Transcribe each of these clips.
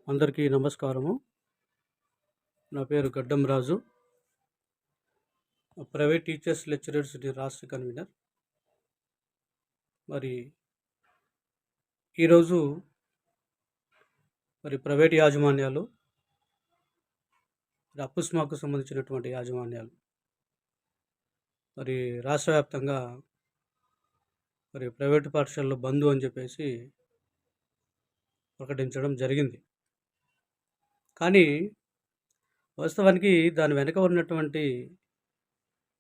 అందరికీ నమస్కారము. నా పేరు గడ్డం రాజు. ప్రైవేట్ టీచర్స్ లెక్చరర్స్ రాష్ట్ర కన్వీనర్. మరి ఈరోజు ప్రైవేట్ యాజమాన్యాలు, అప్పుస్మాకు సంబంధించినటువంటి యాజమాన్యాలు రాష్ట్ర వ్యాప్తంగా ప్రైవేటు పాఠశాలలో బంద్ అని చెప్పేసి ప్రకటించడం జరిగింది. కానీ వాస్తవానికి దాని వెనక ఉన్నటువంటి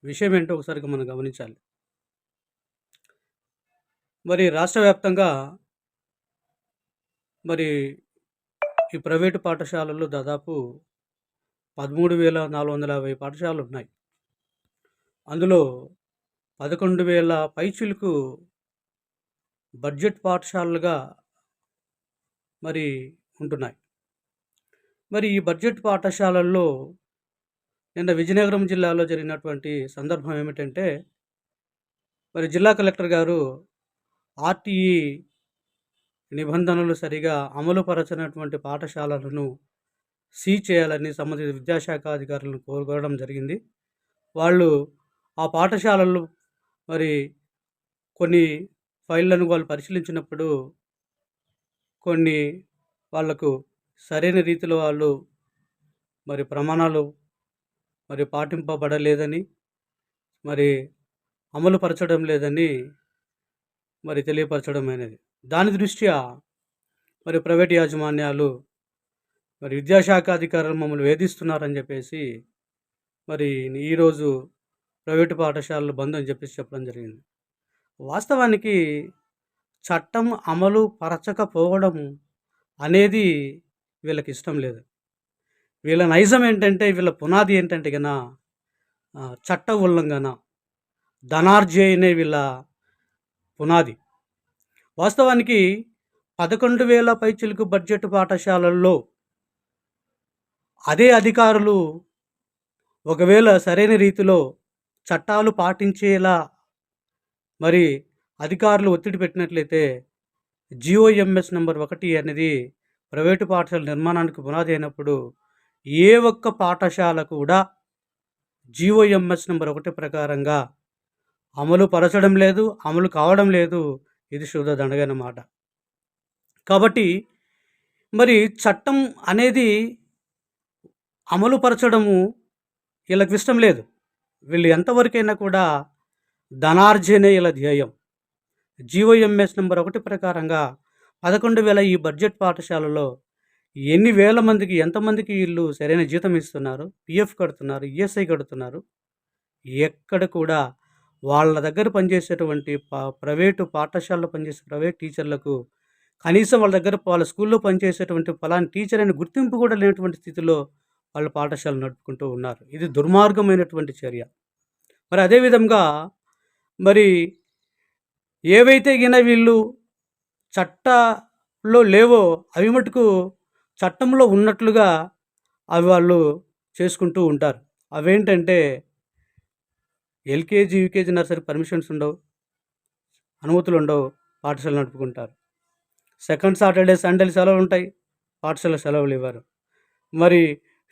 విషయం ఏంటో ఒకసారి మనం గమనించాలి. రాష్ట్ర వ్యాప్తంగా ఈ ప్రైవేటు పాఠశాలలు దాదాపు 13,450 పాఠశాలలు ఉన్నాయి. అందులో 11,000 పైచిలుకు బడ్జెట్ పాఠశాలలుగా ఉంటున్నాయి. ఈ బడ్జెట్ పాఠశాలల్లో నిన్న విజయనగరం జిల్లాలో జరిగినటువంటి సందర్భం ఏమిటంటే, జిల్లా కలెక్టర్ గారు ఆర్టీఈ నిబంధనలు సరిగా అమలుపరచినటువంటి పాఠశాలలను సీజ్ చేయాలని సంబంధిత విద్యాశాఖ అధికారులను కోరడం జరిగింది. వాళ్ళు ఆ పాఠశాలలు కొన్ని ఫైళ్ళను వాళ్ళు పరిశీలించినప్పుడు కొన్ని వాళ్లకు సరైన రీతిలో వాళ్ళు ప్రమాణాలు పాటింపబడలేదని, అమలు పరచడం లేదని తెలియపరచడం అనేది. దాని దృష్ట్యా ప్రైవేట్ యాజమాన్యాలు విద్యాశాఖ అధికారులు మమ్మల్ని వేధిస్తున్నారని చెప్పేసి ఈరోజు ప్రైవేటు పాఠశాలలు బంద్ అని చెప్పేసి చెప్పడం జరిగింది. వాస్తవానికి చట్టం అమలు పరచకపోవడం అనేది వీళ్ళకి ఇష్టం లేదు. వీళ్ళ నైజం ఏంటంటే, వీళ్ళ పునాది ఏంటంటే చట్ట ఉల్లంఘన, ధనార్జనే వీళ్ళ పునాది. వాస్తవానికి 11,000 పైచిలుకు బడ్జెట్ పాఠశాలల్లో అదే అధికారులు ఒకవేళ సరైన రీతిలో చట్టాలు పాటించేలా అధికారులు ఒత్తిడి పెట్టినట్లయితే GOMS నంబర్ 1 అనేది ప్రైవేటు పాఠశాల నిర్మాణానికి పునాది అయినప్పుడు ఏ ఒక్క పాఠశాల కూడా GOMS నంబర్ 1 ప్రకారంగా అమలు పరచడం లేదు, అమలు కావడం లేదు. ఇది శుద్ధ దండగన్నమాట. కాబట్టి చట్టం అనేది అమలు పరచడము వీళ్ళకి ఇష్టం లేదు. వీళ్ళు ఎంతవరకైనా కూడా ధనార్జనే వీళ్ళ ధ్యేయం. GOMS నంబర్ 1 ప్రకారంగా 11,000 ఈ బడ్జెట్ పాఠశాలలో ఎన్ని వేల మందికి, ఎంతమందికి వీళ్ళు సరైన జీతం ఇస్తున్నారు, PF కడుతున్నారు, ESI కడుతున్నారు. ఎక్కడ కూడా వాళ్ళ దగ్గర పనిచేసేటువంటి ప్రైవేటు పాఠశాలలో పనిచేసే ప్రైవేట్ టీచర్లకు కనీసం వాళ్ళ స్కూల్లో పనిచేసేటువంటి ఫలానా టీచర్ అనే గుర్తింపు కూడా లేనటువంటి స్థితిలో వాళ్ళు పాఠశాలలు నడుపుకుంటూ ఉన్నారు. ఇది దుర్మార్గమైనటువంటి చర్య. అదేవిధంగా ఏవైతే వీళ్ళు చట్టంలో లేవో అవి మటుకు చట్టంలో ఉన్నట్లుగా అవి వాళ్ళు చేసుకుంటూ ఉంటారు. అవేంటంటే LKG, UKG, నర్సరీ పర్మిషన్స్ ఉండవు, అనుమతులు ఉండవు, పాఠశాల నడుపుకుంటారు. సెకండ్ సాటర్డే, సండేలు సెలవులు ఉంటాయి, పాఠశాల సెలవులు ఇవ్వరు.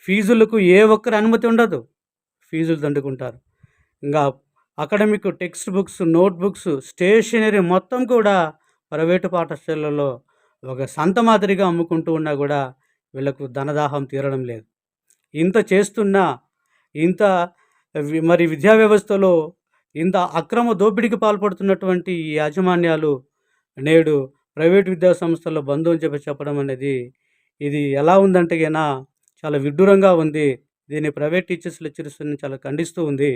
ఫీజులకు ఏ ఒక్కరి అనుమతి ఉండదు, ఫీజులు దండుకుంటారు. ఇంకా academic text books, note books, stationery మొత్తం కూడా ప్రైవేటు పాఠశాలలో ఒక సంత మాదిరిగా అమ్ముకుంటూ ఉన్నా కూడా వీళ్ళకు ధనదాహం తీరడం లేదు. ఇంత చేస్తున్నా, ఇంత విద్యా వ్యవస్థలో ఇంత అక్రమ దోపిడీకి పాల్పడుతున్నటువంటి ఈ యాజమాన్యాలు నేడు ప్రైవేటు విద్యా సంస్థల్లో బంద్ అని చెప్పడం అనేది ఇది ఎలా ఉందంటే చాలా విడ్డూరంగా ఉంది. దీన్ని ప్రైవేట్ టీచర్స్ లెక్చరర్స్ చాలా ఖండిస్తూ ఉంది.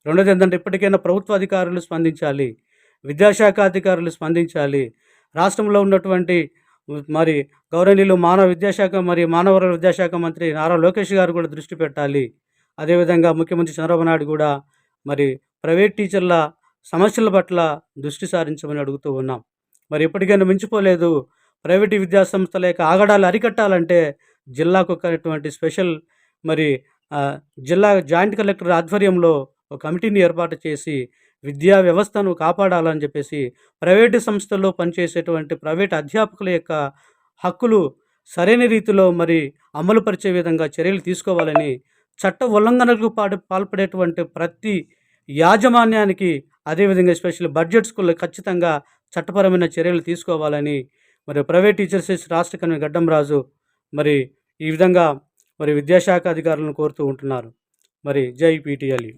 రెండోది ఏంటంటే, ఇప్పటికైనా ప్రభుత్వ అధికారులు స్పందించాలి, విద్యాశాఖ అధికారులు స్పందించాలి. రాష్ట్రంలో ఉన్నటువంటి గౌరవనీయులు మానవ వనరుల విద్యాశాఖ మంత్రి నారా లోకేష్ గారు కూడా దృష్టి పెట్టాలి. అదేవిధంగా ముఖ్యమంత్రి చంద్రబాబు నాయుడు కూడా ప్రైవేట్ టీచర్ల సమస్యల పట్ల దృష్టి సారించమని అడుగుతూ ఉన్నాం. ఇప్పటికైనా మించిపోలేదు. ప్రైవేటు విద్యా సంస్థల యొక్క ఆగడాలు అరికట్టాలంటే జిల్లాకు ఒకటువంటి స్పెషల్ జిల్లా జాయింట్ కలెక్టర్ ఆధ్వర్యంలో ఒక కమిటీని ఏర్పాటు చేసి విద్యా వ్యవస్థను కాపాడాలని చెప్పేసి ప్రైవేటు సంస్థల్లో పనిచేసేటువంటి ప్రైవేట్ అధ్యాపకుల యొక్క హక్కులు సరైన రీతిలో మరి అమలు పరిచే విధంగా చర్యలు తీసుకోవాలని, చట్ట ఉల్లంఘనలకు పాల్పడేటువంటి ప్రతి యాజమాన్యానికి, అదేవిధంగా ఎస్పెషల్లీ బడ్జెట్ స్కూల్‌లో ఖచ్చితంగా చట్టపరమైన చర్యలు తీసుకోవాలని మరి ప్రైవేట్ టీచర్స్ రాష్ట్ర కన్వీనర్ గడ్డం రాజు మరి ఈ విధంగా మరి విద్యాశాఖ అధికారులను కోరుతూ ఉంటున్నారు. మరి జై పీటీఎల్యూ.